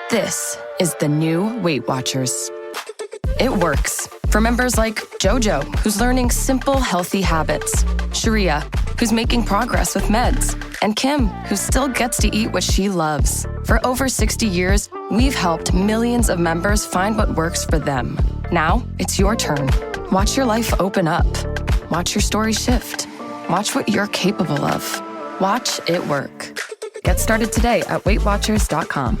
This is the new Weight Watchers. It works for members like Jojo, who's learning simple, healthy habits, Sharia, who's making progress with meds, and Kim, who still gets to eat what she loves. For over 60 years, we've helped millions of members find what works for them. Now, it's your turn. Watch your life open up. Watch your story shift. Watch what you're capable of. Watch it work. Get started today at WeightWatchers.com.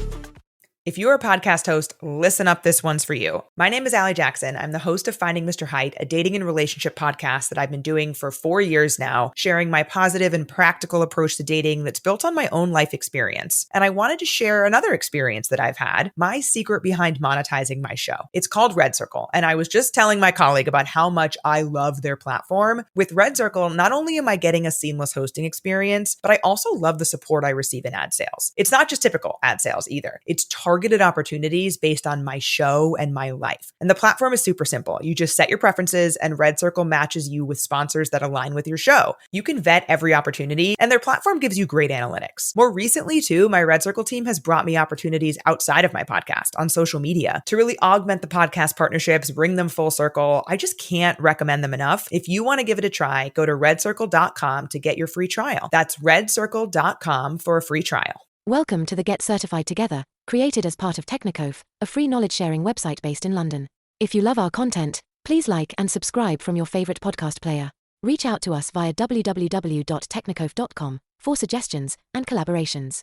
If you're a podcast host, listen up, this one's for you. My name is Allie Jackson. I'm the host of Finding Mr. Height, a dating and relationship podcast that I've been doing for 4 years now, sharing my positive and practical approach to dating that's built on my own life experience. And I wanted to share another experience that I've had, my secret behind monetizing my show. It's called Red Circle, and I was just telling my colleague about how much I love their platform. With Red Circle, not only am I getting a seamless hosting experience, but I also love the support I receive in ad sales. It's not just typical ad sales either. It's targeted opportunities based on my show and my life. And the platform is super simple. You just set your preferences and Red Circle matches you with sponsors that align with your show. You can vet every opportunity and their platform gives you great analytics. More recently too, my Red Circle team has brought me opportunities outside of my podcast on social media to really augment the podcast partnerships, bring them full circle. I just can't recommend them enough. If you want to give it a try, go to redcircle.com to get your free trial. That's redcircle.com for a free trial. Welcome to the Get Certified Together, created as part of Technicove, a free knowledge-sharing website based in London. If you love our content, please like and subscribe from your favorite podcast player. Reach out to us via www.technicove.com for suggestions and collaborations.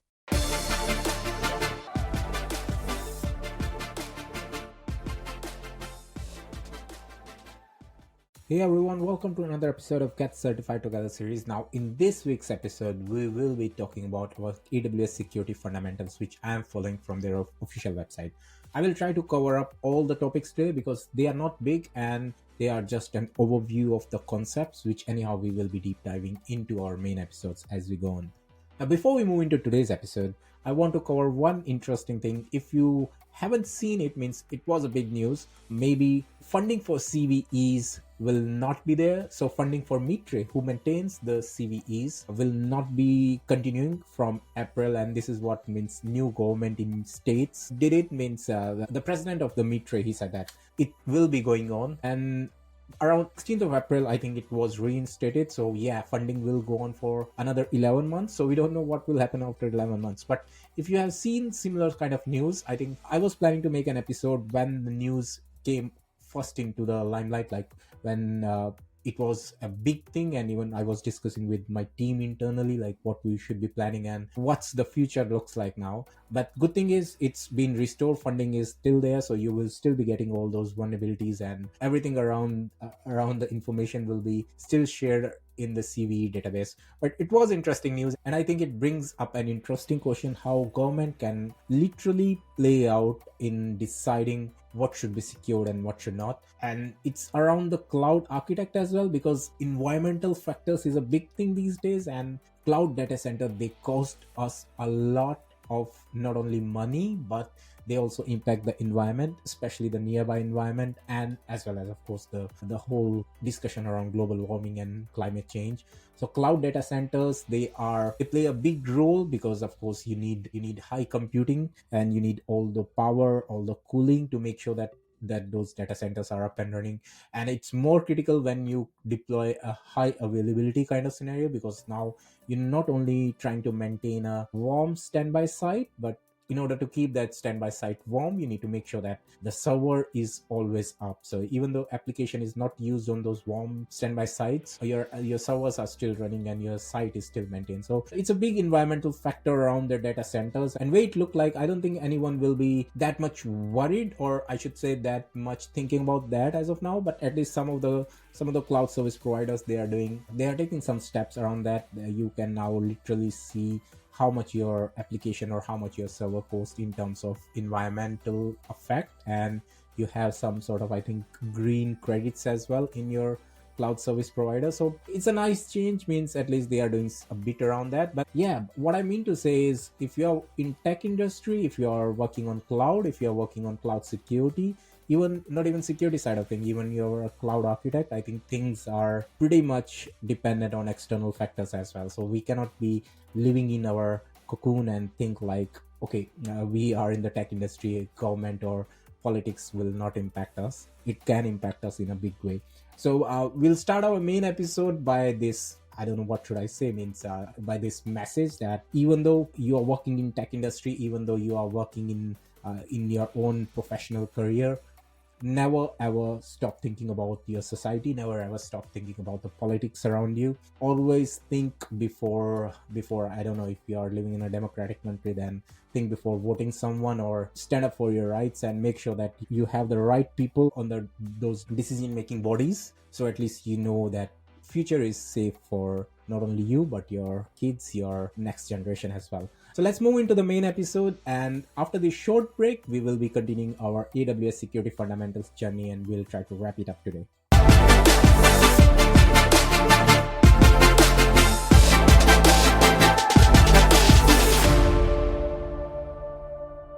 Hey everyone, welcome to another episode of Get Certified Together series. Now, in this week's episode, we will be talking about AWS security fundamentals, which I am following from their official website. I will try to cover up all the topics today because they are not big and they are just an overview of the concepts, which anyhow we will be deep diving into our main episodes as we go on. Now, before we move into today's episode, I want to cover one interesting thing. If you haven't seen it, means it was a big news. Maybe funding for CVEs will not be there. So funding for Mitre, who maintains the CVEs, will not be continuing from April. And this is what means new government in states did it. Means the president of the Mitre, he said that it will be going on. And around 16th of April, I think it was reinstated. So yeah, funding will go on for another 11 months. So we don't know what will happen after 11 months. But if you have seen similar kind of news, I think I was planning to make an episode when the news came first into the limelight, like when it was a big thing, and even I was discussing with my team internally like what we should be planning and what's the future looks like now. But good thing is it's been restored, funding is still there, so you will still be getting all those vulnerabilities and everything around the information will be still shared in the CVE database. But it was interesting news, and I think it brings up an interesting question how government can literally play out in deciding what should be secured and what should not. And it's around the cloud architect as well, because environmental factors is a big thing these days, and cloud data center, they cost us a lot of not only money, but they also impact the environment, especially the nearby environment, and as well as of course the whole discussion around global warming and climate change. So cloud data centers, they play a big role because of course you need high computing and you need all the power, all the cooling to make sure that those data centers are up and running. And it's more critical when you deploy a high availability kind of scenario, because now you're not only trying to maintain a warm standby site, but in order to keep that standby site warm, you need to make sure that the server is always up. So even though application is not used on those warm standby sites, your servers are still running and your site is still maintained. So it's a big environmental factor around the data centers. And way it look like, I don't think anyone will be that much worried, or I should say that much thinking about that as of now. But at least some of the cloud service providers, they are taking some steps around that. You can now literally see how much your application or how much your server costs in terms of environmental effect, and you have some sort of, I think, green credits as well in your cloud service provider. So it's a nice change, means at least they are doing a bit around that. But yeah, what I mean to say is, if you're in tech industry, if you're working on cloud, if you're working on cloud security, even not even security side of things, even you're a cloud architect, I think things are pretty much dependent on external factors as well. So we cannot be living in our cocoon and think like, okay, we are in the tech industry, government or politics will not impact us. It can impact us in a big way. So we'll start our main episode by this, I don't know what should I say, means by this message that even though you are working in tech industry, even though you are working in your own professional career, never ever stop thinking about your society, never ever stop thinking about the politics around you. Always think before I don't know, if you are living in a democratic country, then think before voting someone, or stand up for your rights and make sure that you have the right people on those decision making bodies, so at least you know that future is safe for not only you but your kids, your next generation as well. So let's move into the main episode, and after this short break we will be continuing our AWS security fundamentals journey, and we'll try to wrap it up today.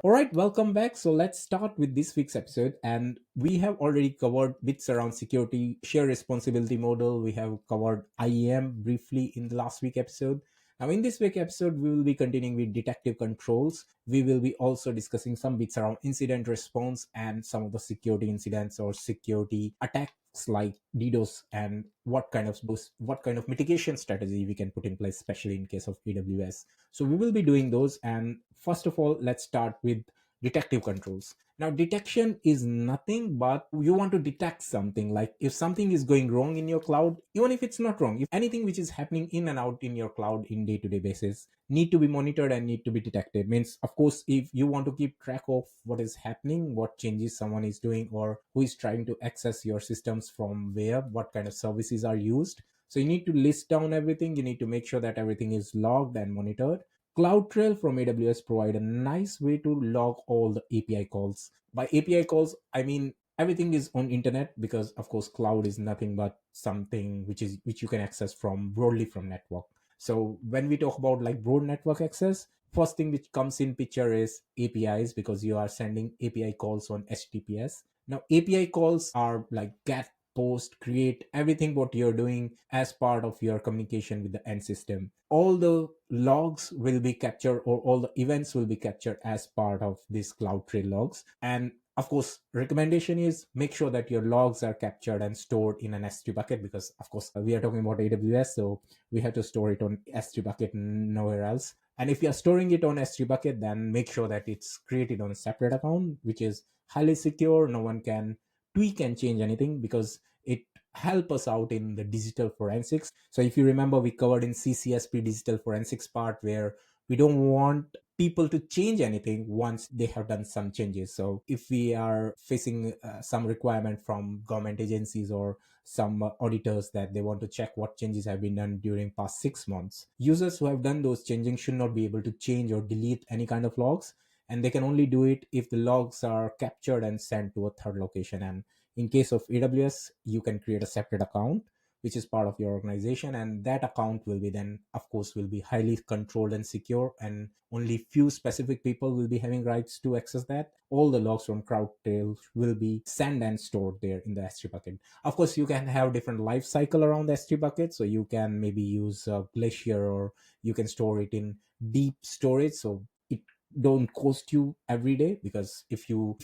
All right, welcome back. So let's start with this week's episode. And we have already covered bits around security, share responsibility model. We have covered IAM briefly in the last week episode. Now, in this week episode, we will be continuing with detective controls. We will be also discussing some bits around incident response and some of the security incidents or security attacks like DDoS, and what kind of mitigation strategy we can put in place, especially in case of AWS. So we will be doing those. And first of all, let's start with detective controls. Now, detection is nothing but you want to detect something, like if something is going wrong in your cloud, even if it's not wrong, if anything which is happening in and out in your cloud in day-to-day basis need to be monitored and need to be detected. Means, of course, if you want to keep track of what is happening, what changes someone is doing, or who is trying to access your systems from where, what kind of services are used, so you need to list down everything. You need to make sure that everything is logged and monitored. CloudTrail from AWS provide a nice way to log all the API calls. By API calls, I mean everything is on internet, because of course cloud is nothing but something which you can access from broadly from network. So when we talk about like broad network access, first thing which comes in picture is APIs, because you are sending API calls on HTTPS. Now API calls are like get, post, create, everything what you're doing as part of your communication with the end system. All the logs will be captured, or all the events will be captured as part of this CloudTrail logs. And of course, recommendation is make sure that your logs are captured and stored in an S3 bucket, because of course we are talking about AWS, so we have to store it on S3 bucket, nowhere else. And if you are storing it on S3 bucket, then make sure that it's created on a separate account, which is highly secure. No one can tweak and change anything, because it help us out in the digital forensics. So if you remember, we covered in CCSP digital forensics part, where we don't want people to change anything once they have done some changes. So if we are facing some requirement from government agencies or some auditors that they want to check what changes have been done during past 6 months, users who have done those changing should not be able to change or delete any kind of logs, and they can only do it if the logs are captured and sent to a third location. And in case of AWS, you can create a separate account which is part of your organization, and that account will be then, of course, will be highly controlled and secure, and only few specific people will be having rights to access that. All the logs from CloudTrail will be sent and stored there in the S3 bucket. Of course, you can have different life cycle around the S3 bucket, so you can maybe use Glacier, or you can store it in deep storage, so it don't cost you every day. Because if you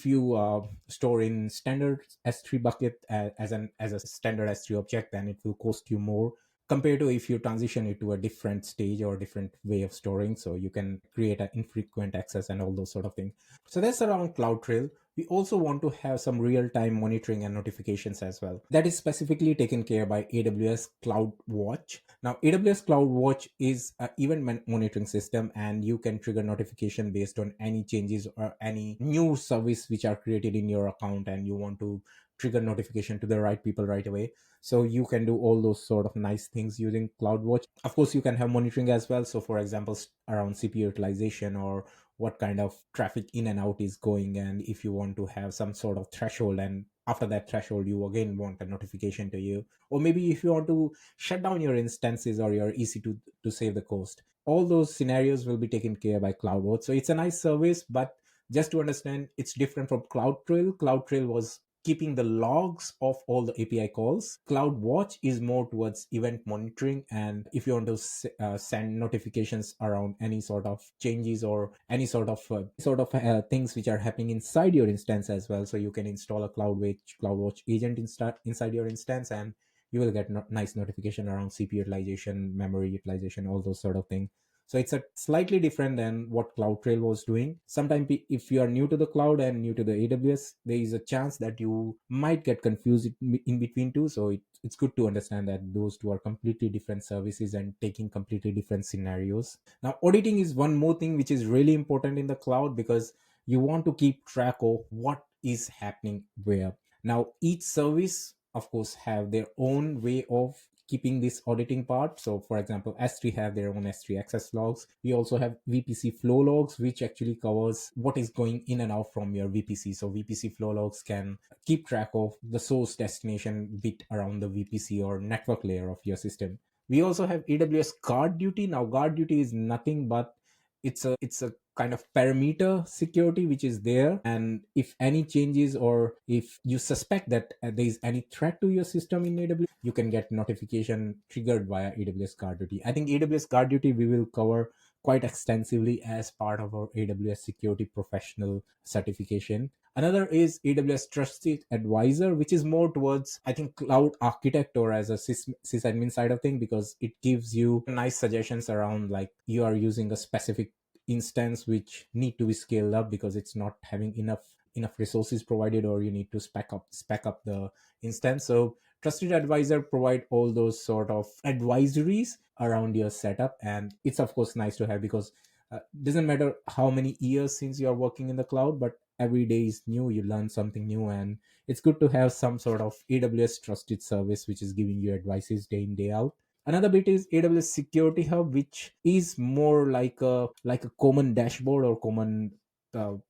store in standard S3 bucket as a standard S3 object, then it will cost you more compared to if you transition it to a different stage or a different way of storing, so you can create an infrequent access and all those sort of things. So that's around CloudTrail. We also want to have some real-time monitoring and notifications as well. That is specifically taken care by AWS CloudWatch. Now, AWS CloudWatch is an event monitoring system, and you can trigger notification based on any changes or any new service which are created in your account, and you want to trigger notification to the right people right away. So you can do all those sort of nice things using CloudWatch. Of course, you can have monitoring as well. So for example, around CPU utilization, or what kind of traffic in and out is going, and if you want to have some sort of threshold, and after that threshold you again want a notification to you, or maybe if you want to shut down your instances or your EC2 to save the cost, all those scenarios will be taken care by CloudWatch. So it's a nice service, but just to understand, it's different from CloudTrail. CloudTrail was keeping the logs of all the API calls. CloudWatch is more towards event monitoring, and if you want to send notifications around any sort of changes or any sort of things which are happening inside your instance as well. So you can install a CloudWatch agent inside your instance, and you will get nice notification around CPU utilization, memory utilization, all those sort of things. So it's a slightly different than what CloudTrail was doing. Sometimes if you are new to the cloud and new to the AWS, there is a chance that you might get confused in between two. So it's good to understand that those two are completely different services and taking completely different scenarios. Now, auditing is one more thing which is really important in the cloud, because you want to keep track of what is happening where. Now, each service, of course, have their own way of keeping this auditing part. So for example, S3 have their own S3 access logs. We also have VPC flow logs, which actually covers what is going in and out from your VPC. So VPC flow logs can keep track of the source destination bit around the VPC or network layer of your system. We also have AWS guard duty. Now, guard duty is nothing but it's a kind of parameter security which is there, and if any changes or if you suspect that there is any threat to your system in AWS, you can get notification triggered via AWS guard duty. I think AWS guard duty we will cover quite extensively as part of our AWS security professional certification. Another is AWS Trusted Advisor, which is more towards, I think, cloud architect or as a sysadmin side of thing, because it gives you nice suggestions around like you are using a specific instance which need to be scaled up because it's not having enough resources provided, or you need to spec up the instance. So Trusted Advisor provide all those sort of advisories around your setup, and it's of course nice to have, because doesn't matter how many years since you are working in the cloud, but every day is new, you learn something new, and it's good to have some sort of AWS trusted service which is giving you advices day in day out. Another bit is AWS Security Hub, which is more like a common dashboard or common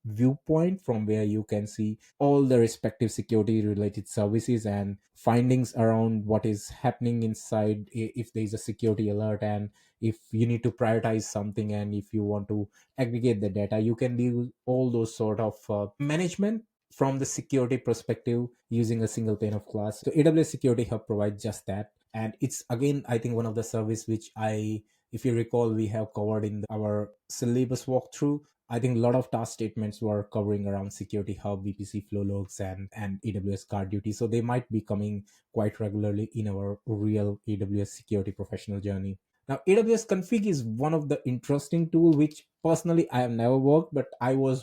viewpoint from where you can see all the respective security related services and findings around what is happening inside, if there is a security alert, and if you need to prioritize something, and if you want to aggregate the data, you can do all those sort of management from the security perspective using a single pane of glass. So AWS Security Hub provides just that, and it's again, I think, one of the service which if you recall, we have covered in our syllabus walkthrough. I think a lot of task statements were covering around Security Hub, VPC flow logs, and AWS guard duty. So they might be coming quite regularly in our real AWS security professional journey. Now, AWS config is one of the interesting tool which personally I have never worked, but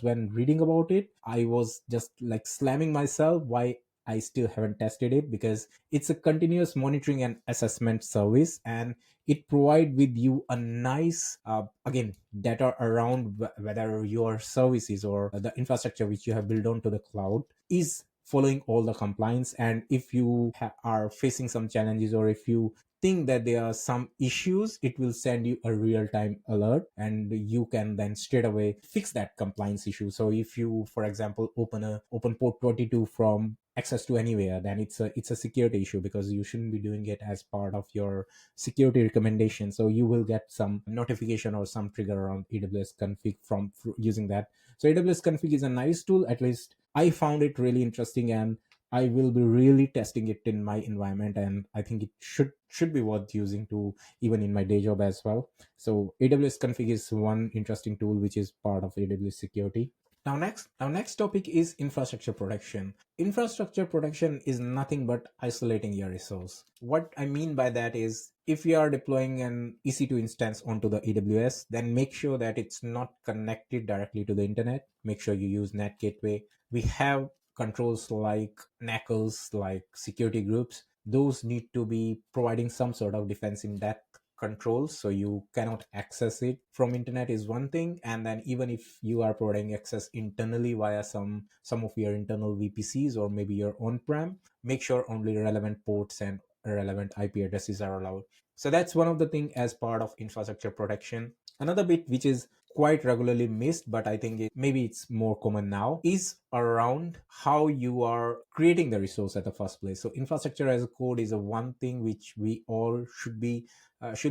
when reading about it, I was just like slamming myself why I still haven't tested it, because it's a continuous monitoring and assessment service, and it provide with you a nice again data around whether your services or the infrastructure which you have built onto the cloud is following all the compliance. And if you are facing some challenges, or if you think that there are some issues, it will send you a real-time alert, and you can then straight away fix that compliance issue. So if you, for example, open port 22 from access to anywhere, then it's a security issue, because you shouldn't be doing it as part of your security recommendation. So you will get some notification or some trigger around AWS config from using that. So AWS config is a nice tool. At least I found it really interesting, and I will be really testing it in my environment, and I think it should be worth using to even in my day job as well. So AWS config is one interesting tool which is part of AWS security. Now next topic is infrastructure protection. Infrastructure protection is nothing but isolating your resource. What I mean by that is, if you are deploying an EC2 instance onto the AWS, then make sure that it's not connected directly to the internet. Make sure you use NAT gateway. We have controls like NACLs, like security groups. Those need to be providing some sort of defense in that controls, so you cannot access it from internet is one thing. And then even if you are providing access internally via some of your internal VPCs or maybe your on-prem, make sure only relevant ports and relevant IP addresses are allowed. So that's one of the thing as part of infrastructure protection. Another bit which is quite regularly missed, but I think maybe it's more common now, is around how you are creating the resource at the first place. So infrastructure as a code is a one thing which we all should be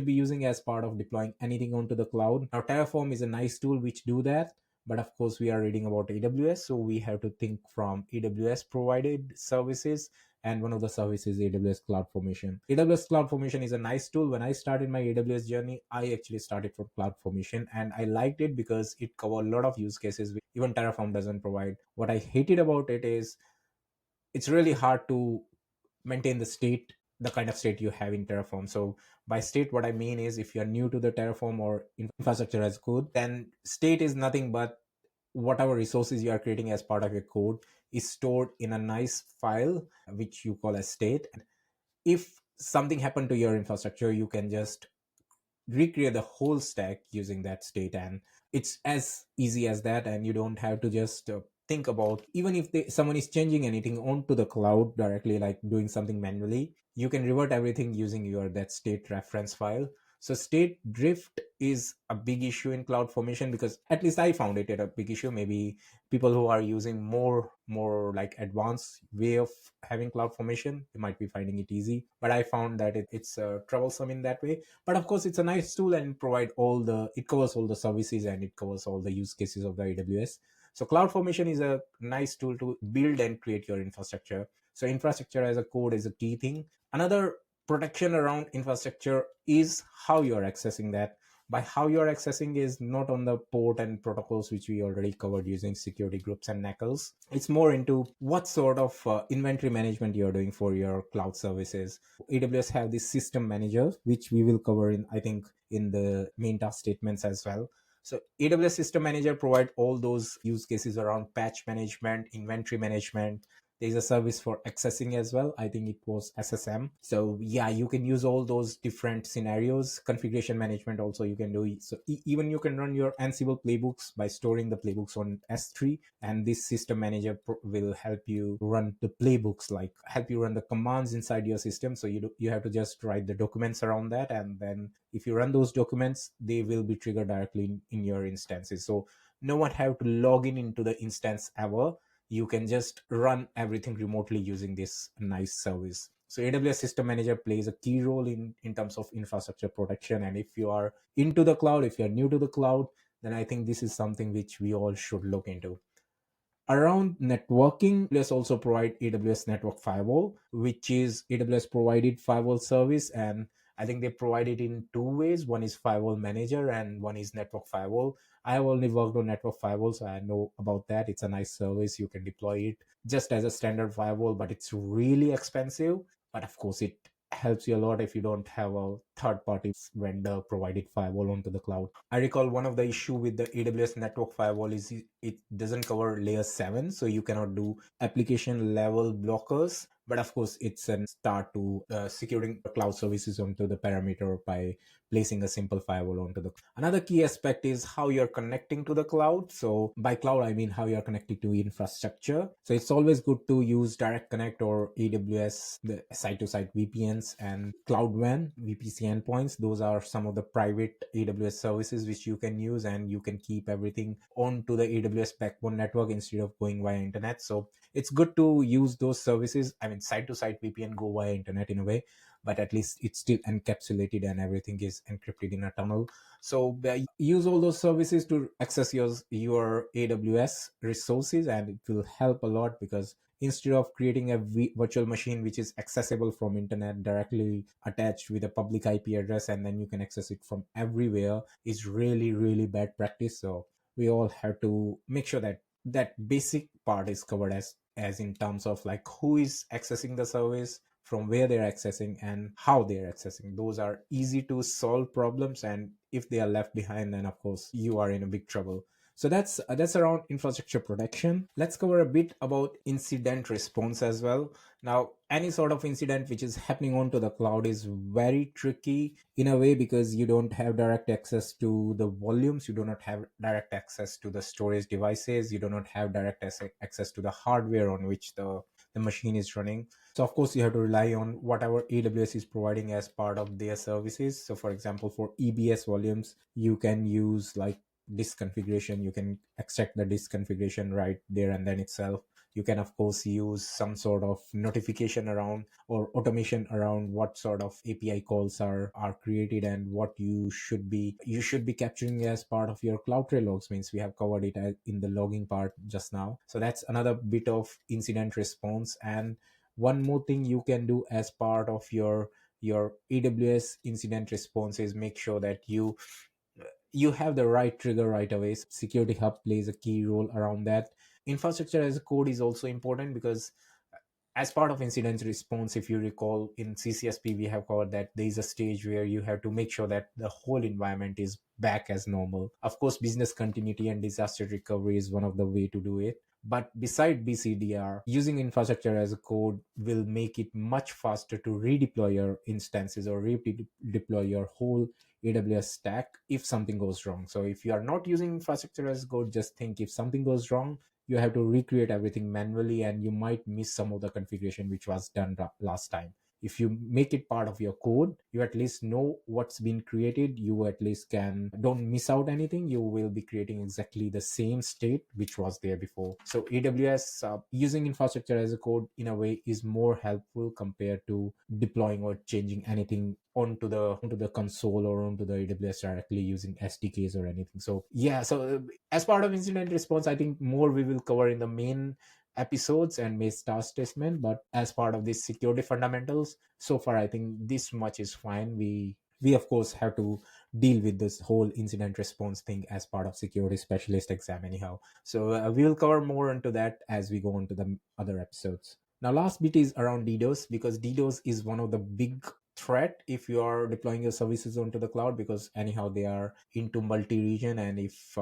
using as part of deploying anything onto the cloud. Now Terraform is a nice tool which do that, But of course, we are reading about AWS, so we have to think from AWS provided services. And one of the services is AWS CloudFormation. AWS CloudFormation is a nice tool. When I started my AWS journey, I actually started from CloudFormation, and I liked it because it covered a lot of use cases which even Terraform doesn't provide. What I hated about it is it's really hard to maintain the kind of state you have in Terraform. So by state, what I mean is if you're new to the Terraform or infrastructure as code, then state is nothing but whatever resources you are creating as part of your code is stored in a nice file which you call as state. If something happened to your infrastructure, you can just recreate the whole stack using that state, and it's as easy as that. And you don't have to just think about, even if someone is changing anything onto the cloud directly, like doing something manually, you can revert everything using your that state reference file. So state drift is a big issue in CloudFormation, because at least I found it a big issue. Maybe people who are using more like advanced way of having CloudFormation, they might be finding it easy, but I found that it's troublesome in that way. But of course, it's a nice tool and it covers all the services and it covers all the use cases of the AWS. So CloudFormation is a nice tool to build and create your infrastructure. So infrastructure as a code is a key thing. Another protection around infrastructure is how you're accessing that. By how you're accessing is not on the port and protocols which we already covered using security groups and NACLs. It's more into what sort of inventory management you're doing for your cloud services. AWS have this system manager, which we will cover in, I think, in the main task statements as well. So AWS System Manager provide all those use cases around patch management, inventory management. There's a service for accessing as well. I think it was SSM. So yeah, you can use all those different scenarios. Configuration management also you can do. So even you can run your Ansible playbooks by storing the playbooks on S3. And this system manager will help you run the playbooks, like help you run the commands inside your system. So you have to just write the documents around that. And then if you run those documents, they will be triggered directly in your instances. So no one have to log into the instance ever. You can just run everything remotely using this nice service. So AWS System Manager plays a key role in terms of infrastructure protection. And if you are into the cloud, if you're new to the cloud, then I think this is something which we all should look into. Around networking, AWS also provide AWS Network Firewall, which is AWS provided firewall service. And I think they provide it in two ways. One is Firewall Manager and one is Network Firewall. I have only worked on Network Firewall, so I know about that. It's a nice service. You can deploy it just as a standard firewall, but it's really expensive. But of course, it helps you a lot if you don't have a third-party vendor provided firewall onto the cloud. I recall one of the issue with the AWS network firewall is it doesn't cover layer 7, so you cannot do application level blockers. But of course, it's a start to securing cloud services onto the parameter by placing a simple firewall onto the. Another key aspect is how you're connecting to the cloud. So by cloud, I mean how you're connected to infrastructure. So it's always good to use Direct Connect or AWS, the site-to-site VPNs, and Cloud WAN, VPC endpoints. Those are some of the private AWS services which you can use, and you can keep everything onto the AWS backbone network instead of going via internet. So it's good to use those services. I mean, site-to-site VPN go via internet in a way, but at least it's still encapsulated and everything is encrypted in a tunnel. So use all those services to access your AWS resources, and it will help a lot, because instead of creating a virtual machine which is accessible from internet directly attached with a public IP address and then you can access it from everywhere, is really, really bad practice. So we all have to make sure that that basic part is covered as in terms of like who is accessing the service, from where they're accessing, and how they're accessing. Those are easy to solve problems, and if they are left behind, then of course you are in a big trouble. So that's around infrastructure protection. Let's cover a bit about incident response as well. Now, any sort of incident which is happening onto the cloud is very tricky in a way, because you don't have direct access to the volumes, you do not have direct access to the storage devices, you do not have direct access to the hardware on which the machine is running. So of course you have to rely on whatever AWS is providing as part of their services. So for example, for EBS volumes, you can use like disk configuration. You can extract the disk configuration right there and then itself. You can of course use some sort of notification around or automation around what sort of API calls are created and what you should be capturing as part of your CloudTrail logs. Means we have covered it in the logging part just now. So that's another bit of incident response. And one more thing you can do as part of your AWS incident response is make sure that you have the right trigger right away. Security Hub plays a key role around that. Infrastructure as a code is also important because as part of incident response, if you recall in CCSP, we have covered that there is a stage where you have to make sure that the whole environment is back as normal. Of course, business continuity and disaster recovery is one of the way to do it. But beside BCDR, using infrastructure as a code will make it much faster to redeploy your instances or redeploy your whole AWS stack if something goes wrong. So if you are not using infrastructure as code, just think if something goes wrong, you have to recreate everything manually and you might miss some of the configuration which was done last time. If you make it part of your code, you at least know what's been created. You at least don't miss out anything. You will be creating exactly the same state which was there before. So AWS using infrastructure as a code in a way is more helpful compared to deploying or changing anything onto the console or onto the AWS directly using SDKs or anything. So yeah, so as part of incident response, I think more we will cover in the main episodes and may task statement. But as part of these security fundamentals, so far I think this much is fine. We of course have to deal with this whole incident response thing as part of security specialist exam anyhow. So we will cover more into that as we go on to the other episodes. Now last bit is around DDoS, because DDoS is one of the big threat if you are deploying your services onto the cloud, because anyhow they are into multi-region, and if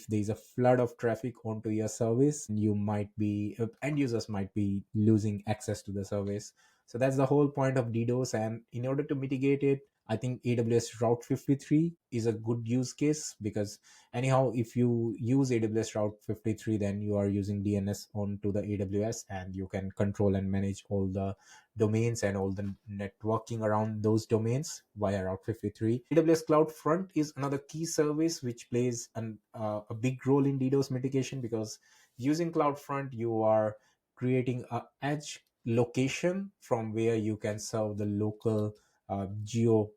there is a flood of traffic onto your service, you might be end users might be losing access to the service. So that's the whole point of DDoS, and in order to mitigate it, I think AWS Route 53 is a good use case, because anyhow if you use AWS Route 53, then you are using DNS onto the AWS and you can control and manage all the domains and all the networking around those domains via Route 53. AWS CloudFront is another key service which plays a big role in DDoS mitigation, because using CloudFront you are creating a edge location from where you can serve the local geo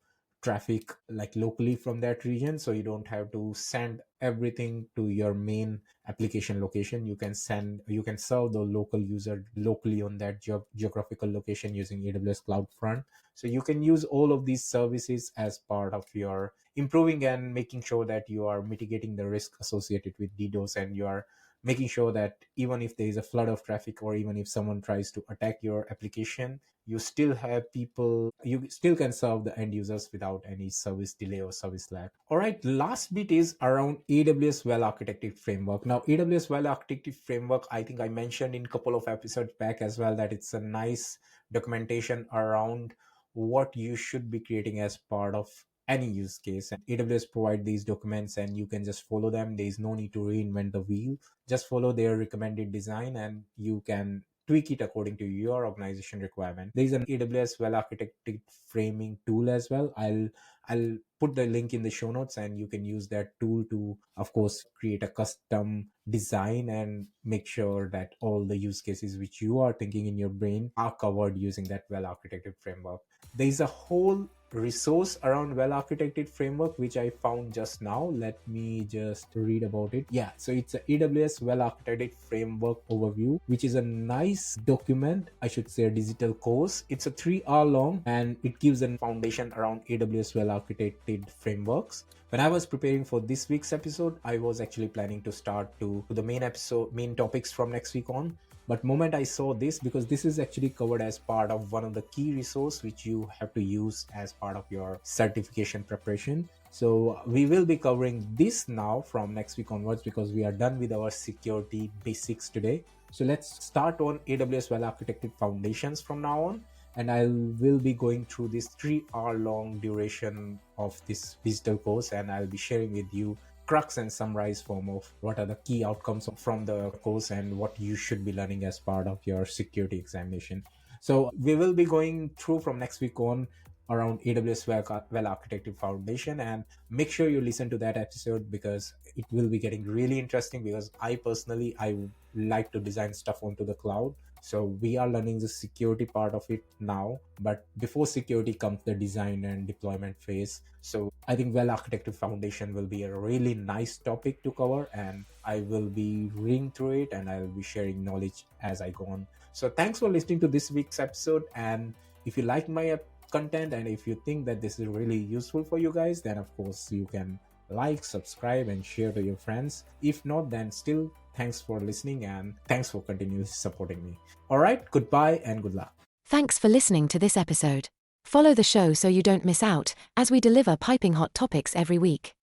traffic like locally from that region. So you don't have to send everything to your main application location. You can serve the local user locally on that geographical location using AWS CloudFront. So you can use all of these services as part of your improving and making sure that you are mitigating the risk associated with DDoS, and you are making sure that even if there is a flood of traffic or even if someone tries to attack your application, you still can serve the end users without any service delay or service lag. All right, last bit is around AWS well architected framework. Now AWS well architected framework, I think I mentioned in a couple of episodes back as well that it's a nice documentation around what you should be creating as part of any use case, and AWS provide these documents and you can just follow them. There is no need to reinvent the wheel. Just follow their recommended design and you can tweak it according to your organization requirement. There is an AWS well architected framing tool as well. I'll put the link in the show notes, and you can use that tool to of course create a custom design and make sure that all the use cases which you are thinking in your brain are covered using that well architected framework. There is a whole resource around well architected framework which I found just now. Let me just read about it. Yeah, so it's a AWS well architected framework overview, which is a nice document, I should say a digital course. It's a 3 hour long and it gives a foundation around AWS well architected frameworks. When I was preparing for this week's episode, I was actually planning to start to the main topics from next week on. But moment I saw this, because this is actually covered as part of one of the key resource which you have to use as part of your certification preparation. So we will be covering this now from next week onwards, because we are done with our security basics today. So let's start on AWS well architected foundations from now on. And I will be going through this 3 hour long duration of this digital course, and I'll be sharing with you crux and summarize form of what are the key outcomes from the course and what you should be learning as part of your security examination. So we will be going through from next week on around AWS Well Architected Foundation. And make sure you listen to that episode because it will be getting really interesting, because I would like to design stuff onto the cloud. So we are learning the security part of it now, but before security comes the design and deployment phase. So I think well architected foundation will be a really nice topic to cover, and I will be reading through it and I will be sharing knowledge as I go on. So thanks for listening to this week's episode. And if you like my content and if you think that this is really useful for you guys, then of course you can like, subscribe, and share to your friends. If not, then still thanks for listening and thanks for continuously supporting me. All right, goodbye and good luck. Thanks for listening to this episode. Follow the show so you don't miss out, as we deliver piping hot topics every week.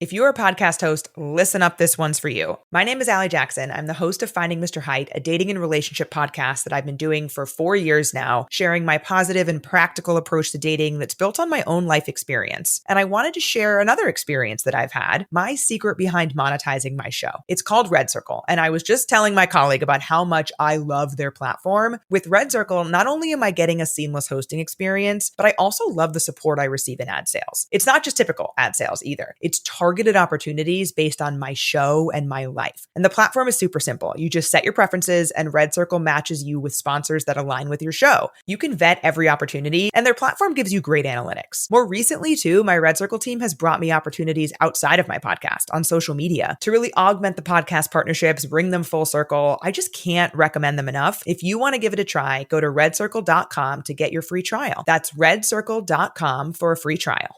If you're a podcast host, listen up, this one's for you. My name is Allie Jackson. I'm the host of Finding Mr. Height, a dating and relationship podcast that I've been doing for 4 years now, sharing my positive and practical approach to dating that's built on my own life experience. And I wanted to share another experience that I've had, my secret behind monetizing my show. It's called Red Circle, and I was just telling my colleague about how much I love their platform. With Red Circle, not only am I getting a seamless hosting experience, but I also love the support I receive in ad sales. It's not just typical ad sales either. It's targeted opportunities based on my show and my life. And the platform is super simple. You just set your preferences and Red Circle matches you with sponsors that align with your show. You can vet every opportunity and their platform gives you great analytics. More recently too, my Red Circle team has brought me opportunities outside of my podcast on social media to really augment the podcast partnerships, bring them full circle. I just can't recommend them enough. If you want to give it a try, go to redcircle.com to get your free trial. That's redcircle.com for a free trial.